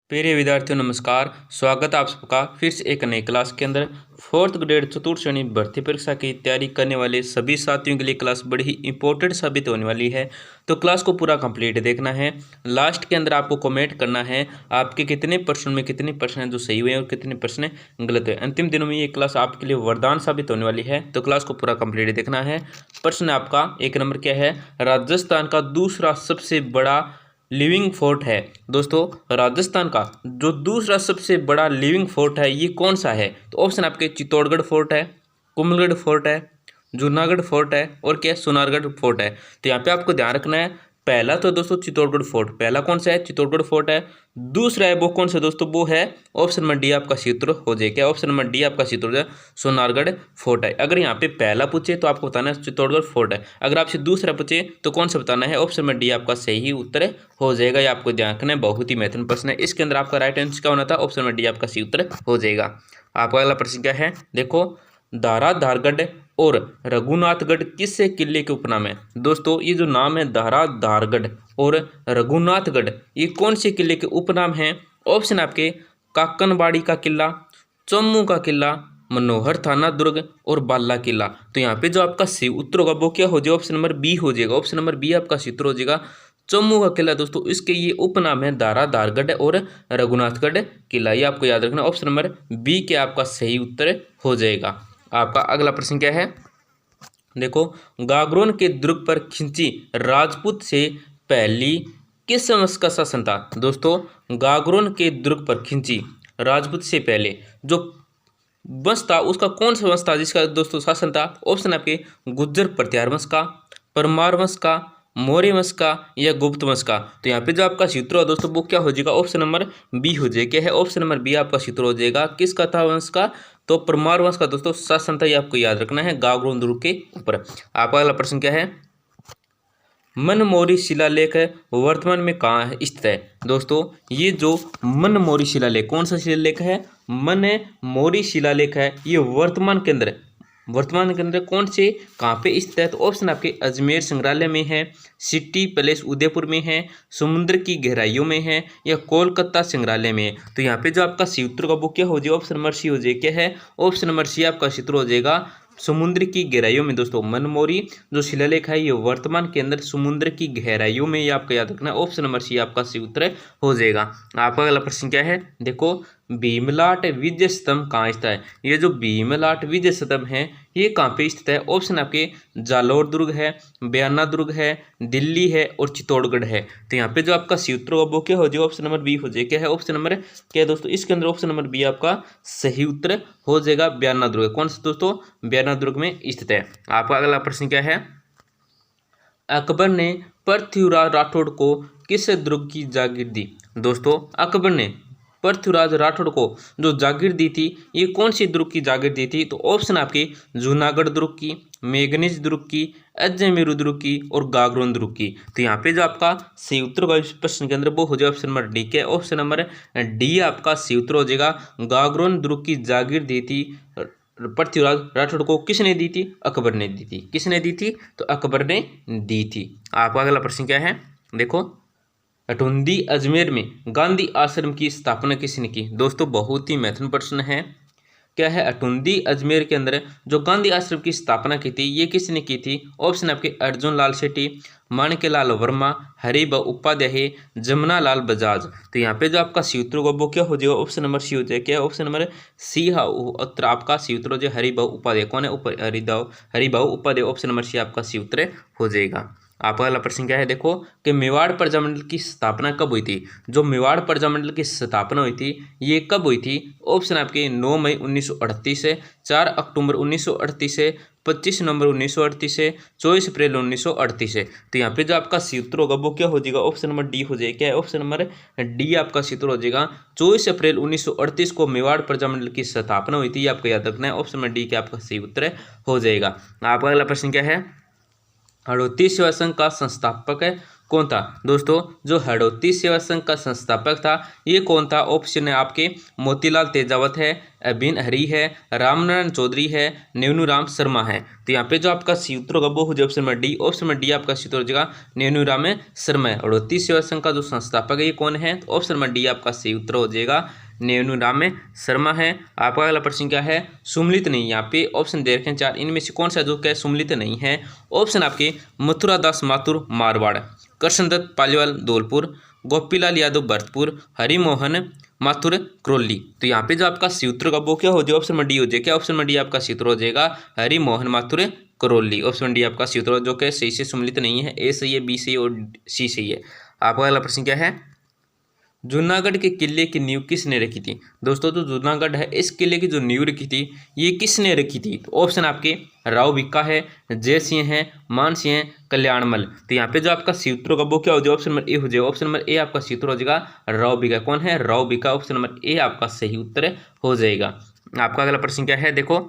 प्रिय विद्यार्थियों नमस्कार। स्वागत है आप सबका फिर से एक नई क्लास के अंदर। फोर्थ ग्रेड चतुर्थ श्रेणी भर्ती परीक्षा की तैयारी करने वाले सभी साथियों के लिए क्लास बड़ी ही इंपॉर्टेंट साबित होने वाली है, तो क्लास को पूरा कंप्लीट देखना है। लास्ट के अंदर आपको कमेंट करना है आपके कितने प्रश्न में कितने प्रश्न हैं जो सही हुए और कितने प्रश्न गलत हुए। अंतिम दिनों में ये क्लास आपके लिए वरदान साबित होने वाली है, तो क्लास को पूरा कंप्लीट देखना है। प्रश्न आपका एक नंबर क्या है? राजस्थान का दूसरा सबसे बड़ा लिविंग फोर्ट है। दोस्तों राजस्थान का जो दूसरा सबसे बड़ा लिविंग फोर्ट है ये कौन सा है? तो ऑप्शन आपके चित्तौड़गढ़ फोर्ट है, कुंभलगढ़ फोर्ट है, जूनागढ़ फोर्ट है और क्या सोनारगढ़ फोर्ट है। तो यहाँ पे आपको ध्यान रखना है, पहला तो दोस्तों चित्तौड़गढ़ फोर्ट, पहला कौन सा है? चित्तौड़गढ़ फोर्ट है। दूसरा है वो कौन सा दोस्तों? वो है ऑप्शन नंबर डी आपका सूत्र हो जाएगा। ऑप्शन नंबर डी आपका सूत्र हो जाए सोनारगढ़ फोर्ट है। अगर यहाँ पे पहला पूछे तो आपको बताना है चित्तौड़गढ़ फोर्ट है, अगर आपसे दूसरा पूछे तो कौन सा बताना है? ऑप्शन नंबर डी आपका सही उत्तर हो जाएगा। ये आपको ध्यान रखना है, बहुत ही महत्वपूर्ण प्रश्न है। इसके अंदर आपका राइट आंसर क्या होना था? ऑप्शन नंबर डी आपका सही उत्तर हो जाएगा। आपका अगला प्रश्न क्या है? देखो, धाराधारगढ़ और रघुनाथगढ़ किससे किले के उपनाम है? दोस्तों ये जो नाम है धाराधारगढ़ और रघुनाथगढ़, ये कौन से किले के उपनाम हैं? ऑप्शन आपके काकनबाड़ी का किला, चम्मू का किला, मनोहर थाना दुर्ग और बाला किला। तो यहाँ पे जो आपका सही उत्तर होगा वो क्या हो जाएगा? ऑप्शन नंबर बी हो जाएगा। ऑप्शन नंबर बी आपका सूत्र हो जाएगा चम्मू का किला। दोस्तों इसके ये उपनाम है धाराधारगढ़ और रघुनाथगढ़ किला, ये आपको याद रखना। ऑप्शन नंबर बी के आपका सही उत्तर हो जाएगा। आपका अगला प्रश्न क्या है? देखो, गागरोन के दुर्ग पर खिंची राजपूत से पहली किस वंश का शासन था? दोस्तों गागरोन के दुर्ग पर खिंची राजपूत से पहले जो वंश था उसका कौन सा वंश था जिसका दोस्तों शासन था? ऑप्शन आपके गुर्जर प्रत्यार वंश का, परमार वंश का, मौर्य वंश का या गुप्त वंश का। तो यहाँ पे जो आपका सूत्र है दोस्तों वो क्या हो जाएगा? ऑप्शन नंबर बी हो जाएगा। क्या है? ऑप्शन नंबर बी आपका सूत्र हो जाएगा। किसका था वंश का? तो परमार वंश का दोस्तों शासन था, ये आपको याद रखना है गागरोन दुर्ग के ऊपर। आपका अगला प्रश्न क्या है? मनमोरी शिलालेख है वर्तमान में कहाँ स्थित है? दोस्तों ये जो मनमोरी शिलालेख, कौन सा शिलालेख है? मनमोरी शिलालेख है, ये वर्तमान के अंदर कौन से कहाँ पे स्थित है? तो ऑप्शन आपके अजमेर संग्रहालय में है, सिटी पैलेस उदयपुर में है, समुद्र की गहराइयों में है या कोलकाता संग्रहालय में है। तो यहाँ पे जो आपका सूत्र का वो क्या हो जाएगा? ऑप्शन नंबर सी हो जाएगा। क्या है? ऑप्शन नंबर सी आपका सूत्र हो जाएगा समुद्र की गहराइयों में। दोस्तों मनमोरी जो शिलालेख है ये वर्तमान के अंदर समुद्र की गहराइयों में, ये आपका याद रखना। ऑप्शन नंबर सी आपका सही उत्तर हो जाएगा। आपका अगला प्रश्न क्या है? देखो, भीमलाट विजय स्तंभ कहाँ स्थित है? ये जो भीमलाट विजय स्तंभ है ये कहाँ पे स्थित है? ऑप्शन आपके जालोर दुर्ग है, बयाना दुर्ग है, दिल्ली है और चित्तौड़गढ़ है। तो यहाँ पे जो आपका सूत्र होगा वो क्या हो जाएगा? ऑप्शन नंबर बी हो जाएगा। क्या है? ऑप्शन नंबर क्या है दोस्तों? इसके अंदर ऑप्शन नंबर बी आपका सही उत्तर हो जाएगा। बयाना दुर्ग कौन सा दोस्तों? बयाना दुर्ग में स्थित है। आपका अगला प्रश्न क्या है? अकबर ने पृथ्वीराज राठौड़ को किस दुर्ग की जागीर दी? दोस्तों अकबर ने पृथ्वीराज राठौड़ को जो जागीर दी थी ये कौन सी दुर्ग की जागीर दी थी? तो ऑप्शन आपके जूनागढ़ दुर्ग की, मेघनेज दुर्ग की, अजमेर दुर्ग की और गागरोन दुर्ग की। तो यहाँ पे जो आपका सही उत्तर होगा इस प्रश्न के अंदर वो हो जाएगा ऑप्शन नंबर डी के। ऑप्शन नंबर डी आपका सही उत्तर हो जाएगा। गागरोन दुर्ग की जागीर दी थी पृथ्वीराज राठौड़ को। किसने दी थी? अकबर ने दी थी। किसने दी थी? तो अकबर ने दी थी। आपका अगला प्रश्न क्या है? देखो, अठुंडी अजमेर में गांधी आश्रम की स्थापना किसने की? दोस्तों बहुत ही महत्वपूर्ण प्रश्न है। क्या है? अठुंडी अजमेर के अंदर जो गांधी आश्रम की स्थापना की थी ये किसने की थी? ऑप्शन आपके अर्जुन लाल सेठी, माणिक्यलाल वर्मा, हरिभाऊ उपाध्याय, जमुना लाल बजाज। तो यहाँ पे जो आपका सूत्र होगा वो क्या हो जाएगा? ऑप्शन नंबर सी हो जाएगा। क्या? ऑप्शन नंबर सी उत्तर आपका सूत्र हो जाए हरिभाऊ उपाध्याय। कौन है? Haribhau Upadhyay. Option number C आपका सूत्र हो जाएगा। आपका अगला प्रश्न क्या है? देखो कि मेवाड़ प्रजामंडल की स्थापना कब हुई थी? जो मेवाड़ प्रजामंडल की स्थापना हुई थी ये कब हुई थी? ऑप्शन आपके 9 मई 1938 से, 4 अक्टूबर 1938 से, 25 नवंबर 1938 से, 24 अप्रैल 1938 से। तो यहाँ पे जो आपका सूत्र होगा वो क्या हो जाएगा? ऑप्शन नंबर डी हो जाएगा। क्या है? ऑप्शन नंबर डी आपका सूत्र हो जाएगा। 24 अप्रैल 1938 को मेवाड़ प्रजामंडल की स्थापना हुई थी, आपको याद रखना है। ऑप्शन नंबर डी के आपका सही उत्तर हो जाएगा। आपका अगला प्रश्न क्या है? हड़ौती सेवा संघ का संस्थापक है कौन था दोस्तों? जो हड़ौती सेवा संघ का संस्थापक था ये कौन था? ऑप्शन है आपके मोतीलाल तेजावत है, अभिन हरी है, रामनारायण चौधरी है, नेवनूराम शर्मा है। तो यहाँ पे जो आपका सी उत्तर होगा वो हो जाए option number D. Option number D आपका सी उत्तर हो जाएगा नेवनूराम शर्मा है। हड़ौती सेवा संघ का जो संस्थापक है ये कौन है? तो ऑप्शन नंबर डी आपका सही उत्तर हो जाएगा नेवनूराम शर्मा है। आपका अगला प्रश्न क्या है? सुमलित नहीं, यहाँ पे ऑप्शन दे रखे हैं 4, इनमें से कौन सा जो क्या सुमलित नहीं है? ऑप्शन आपके मथुरा दास माथुर मारवाड़, कृष्णदत्त पालीवाल धौलपुर, गोपीलाल यादव भरतपुर, हरिमोहन माथुर करौली। तो यहाँ पे जो आपका सी उत्तर होगा वो क्या हो जाएगा? ऑप्शन नंबर डी हो जाएगा। क्या ऑप्शन नंबर डी आपका सी उत्तर हो जाएगा हरिमोहन माथुर करौली। ऑप्शन डी आपका सी उत्तर जो कि सही से सुमलित नहीं है। ए सही है, बी सही और सी सही है। आपका अगला प्रश्न क्या है? जूनागढ़ के किले की नींव किसने रखी थी? दोस्तों जो जूनागढ़ है इस किले की जो नींव रखी थी ये किसने रखी थी? तो ऑप्शन आपके राव भिक्का है, जय सिंह है, मान सिंह है, कल्याणमल। तो यहाँ पे जो आपका सी उत्तर होगा वो क्या हो जाएगा? ऑप्शन नंबर ए हो जाएगा। ऑप्शन नंबर ए आपका सी उत्तर हो जाएगा राव भिक्का। कौन है? राव भिक्का। ऑप्शन नंबर ए आपका सही उत्तर हो जाएगा। आपका अगला प्रश्न क्या है? देखो,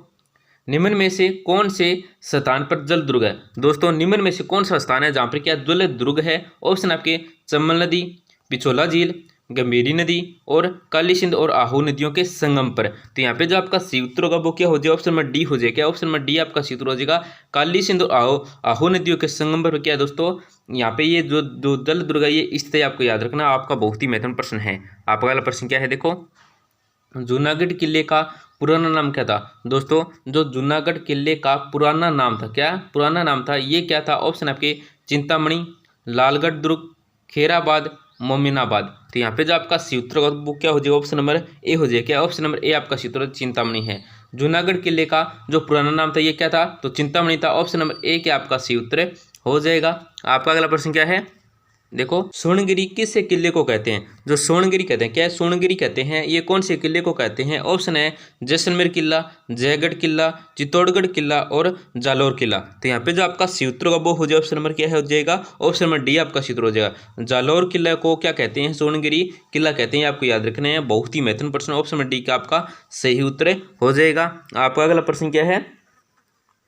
निम्न में से कौन से स्थान पर जल दुर्ग है? दोस्तों निम्न में से कौन सा स्थान है जहाँ पर क्या जल दुर्ग है? ऑप्शन आपके चंबल नदी, पिछोला झील, गंभीरी नदी और काली सिंध और आहू नदियों के संगम पर। तो यहाँ पे जो आपका सी उत्तर होगा वो क्या हो जाएगा? ऑप्शन नंबर डी हो जाएगा। क्या ऑप्शन नंबर डी आपका सी उत्तर हो जाएगा काली सिंध और आहू नदियों के संगम पर। क्या है दोस्तों? यहाँ पे ये जो जल दुर्ग है ये इस तरह आपको याद रखना, आपका बहुत ही महत्वपूर्ण प्रश्न है। आपका अगला प्रश्न क्या है? देखो, जूनागढ़ किले का पुराना नाम क्या था? दोस्तों जो जूनागढ़ किले का पुराना नाम था, क्या पुराना नाम था ये क्या था? ऑप्शन आपके चिंतामणि, लालगढ़ दुर्ग, खेराबाद, मोमिनाबाद। तो यहाँ पे जो आपका सी उत्तर होगा वो क्या हो जाएगा? ऑप्शन नंबर ए हो जाएगा। क्या ऑप्शन नंबर ए आपका सी उत्तर चिंतामणि है। जूनागढ़ किले का जो पुराना नाम था ये क्या था? तो चिंतामणि था। ऑप्शन नंबर ए क्या आपका सी उत्तर हो जाएगा। आपका अगला प्रश्न क्या है? देखो, सोनगिरी किस किले को कहते हैं? जो सोनगिरी कहते हैं, क्या है सोनगिरी कहते हैं, ये कौन से किले को कहते हैं? ऑप्शन है जैसलमेर किला, जयगढ़ किला, चित्तौड़गढ़ किला और जालौर किला। तो यहाँ पे जो आपका सी उत्तर होगा वो हो जाएगा ऑप्शन नंबर क्या है? हो जाएगा ऑप्शन नंबर डी आपका सी उत्तर हो जाएगा। जालौर किला को क्या कहते हैं? सोनगिरी किला कहते हैं। आपको याद रखना है, बहुत ही महत्वपूर्ण प्रश्न। ऑप्शन नंबर डी का आपका सही उत्तर हो जाएगा। आपका अगला प्रश्न क्या है?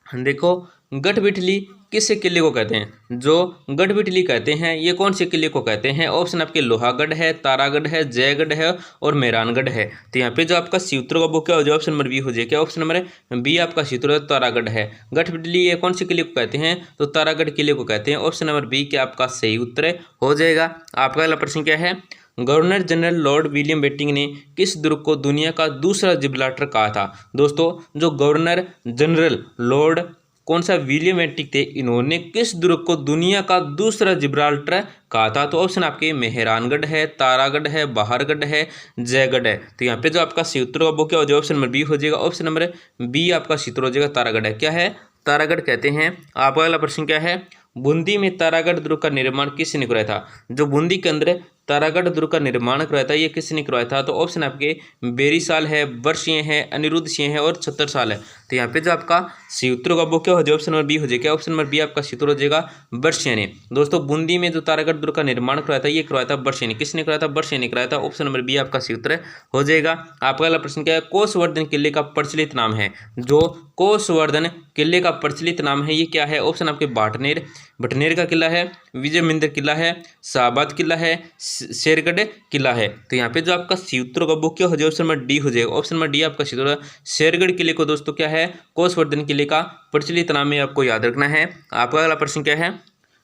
देखो, गढ़बिठली किस किले को कहते हैं? जो गढ़बिठली कहते हैं ये कौन से किले को कहते हैं? ऑप्शन आपके लोहागढ़ है, तारागढ़ है, जयगढ़ है और मेहरानगढ़ है। तो यहाँ पे जो आपका सी उत्तर होगा वो क्या हो जाएगा? ऑप्शन नंबर बी हो जाएगा। क्या ऑप्शन नंबर बी आपका सी उत्तर तारागढ़ है। गढ़बिठली ये कौन से किले को कहते हैं? तो तारागढ़ किले को कहते हैं। ऑप्शन नंबर बी क्या आपका सही उत्तर हो जाएगा। आपका अगला प्रश्न क्या है? Governor general Lord William Bentinck ने किस दुर्ग को दुनिया का दूसरा जिब्राल्टर कहा था? दोस्तों जो गवर्नर जनरल लॉर्ड कौन सा विलियम बेंटिंक थे, इन्होंने किस दुर्ग को दुनिया का दूसरा जिब्राल्टर कहा था? तो ऑप्शन आपके मेहरानगढ़ है, तारागढ़ है, बहारगढ़ है, जयगढ़ है। तो यहाँ पे जो आपका सी उत्तर होगा वो क्या हो जाएगा? ऑप्शन नंबर बी हो जाएगा। ऑप्शन नंबर बी आपका सी उत्तर हो जाएगा तारागढ़ है। क्या है? तारागढ़ कहते हैं। आपका अगला प्रश्न क्या है? बूंदी में तारागढ़ दुर्ग का निर्माण किसने करवाया था? जो बूंदी के अंदर तारागढ़ दुर्ग का निर्माण करवाया था ये किसने करवाया था? तो ऑप्शन आपके बेरीसाल है, वर्षिय है, अनिरुद्ध सिंह है और छत्रसाल है। तो यहाँ पे जो आपका सी उत्तर होगा वो क्या हो जाएगा? ऑप्शन नंबर बी हो जाएगा। ऑप्शन नंबर बी आपका सी उत्तर हो जाएगा वर्षिय ने। दोस्तों बूंदी में जो तारागढ़ दुर्ग का निर्माण करवाया था ये करवाया था वर्षिय ने। किसने कराया था? वर्षिय ने कराया था। ऑप्शन नंबर बी आपका सी उत्तर हो जाएगा। आपका अगला प्रश्न क्या है? कोसवर्धन किले का प्रचलित नाम है। जो कोसवर्धन किले का प्रचलित नाम है ये क्या है? ऑप्शन आपके बाटनेर, भटनेर का किला है, विजय मिंदर किला है, शाहबाद किला है, शेरगढ़ किला है। तो यहाँ पे जो आपका सी उत्तर होगा वो क्या हो जाएगा? ऑप्शन नंबर डी हो जाएगा। ऑप्शन नंबर डी आपका सी उत्तर। शेरगढ़ किले को दोस्तों क्या है? कोसवर्धन किले का प्रचलित नाम है, आपको याद रखना है। आपका अगला प्रश्न क्या है?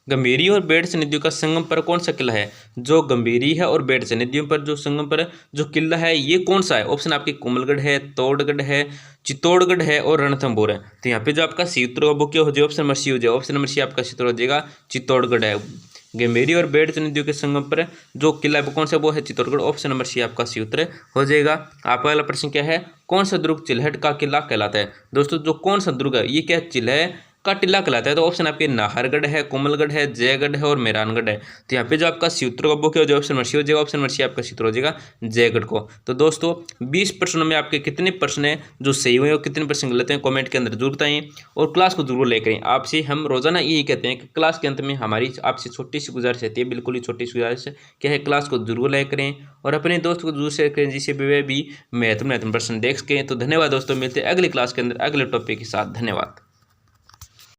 गंभीरी और बेडस नदियों का संगम पर कौन सा किला है? जो गंभीरी है और बेडस नदियों पर जो संगम पर जो किला है ये कौन सा है? ऑप्शन आपके कोमलगढ़ है, तोड़गढ़ है, चित्तौड़गढ़ है और रणथंभौर है। तो यहाँ पे जो आपका सी उत्तर होगा वो क्या हो जाएगा? ऑप्शन नंबर सी हो जाएगा। ऑप्शन नंबर सी आपका सी उत्तर हो जाएगा चित्तौड़गढ़ है। गंभीरी और बेडस नदियों के संगम पर जो किला है कौन सा? वो है चित्तौड़गढ़। ऑप्शन नंबर सी आपका सी उत्तर हो जाएगा। आपका अगला प्रश्न क्या है? कौन सा दुर्ग चिल्हट का किला कहलाता है? दोस्तों जो कौन सा दुर्ग है ये क्या चिल्हट का टिल्ला कहलाता है? तो ऑप्शन आपके नाहरगढ़ है, कोमलगढ़ है, जयगढ़ है और मेहरानगढ़ है। तो यहाँ पे जो आपका सी उत्तर होगा वो क्या हो जाएगा? ऑप्शन नंबर सी हो जाएगा। ऑप्शन नंबर सी आपका सी उत्तर हो जाएगा जयगढ़ को। तो दोस्तों 20 प्रश्नों में आपके कितने प्रश्न हैं जो सही हुए और कितने प्रश्न गलत हैं कमेंट के अंदर जरूर बताएं और क्लास को जरूर लेकर आएं। आपसे हम रोजाना यही कहते हैं कि क्लास के अंत में हमारी आपसे छोटी सी गुजारिश रहती है, बिल्कुल ही छोटी सी गुजारिश क्या है, क्लास को जरूर लाइक करें और अपने दोस्त को जरूर शेयर करें जिससे वे भी महत्वपूर्ण प्रश्न देख सकें। तो धन्यवाद दोस्तों, मिलते हैं अगली क्लास के अंदर अगले टॉपिक के साथ। धन्यवाद।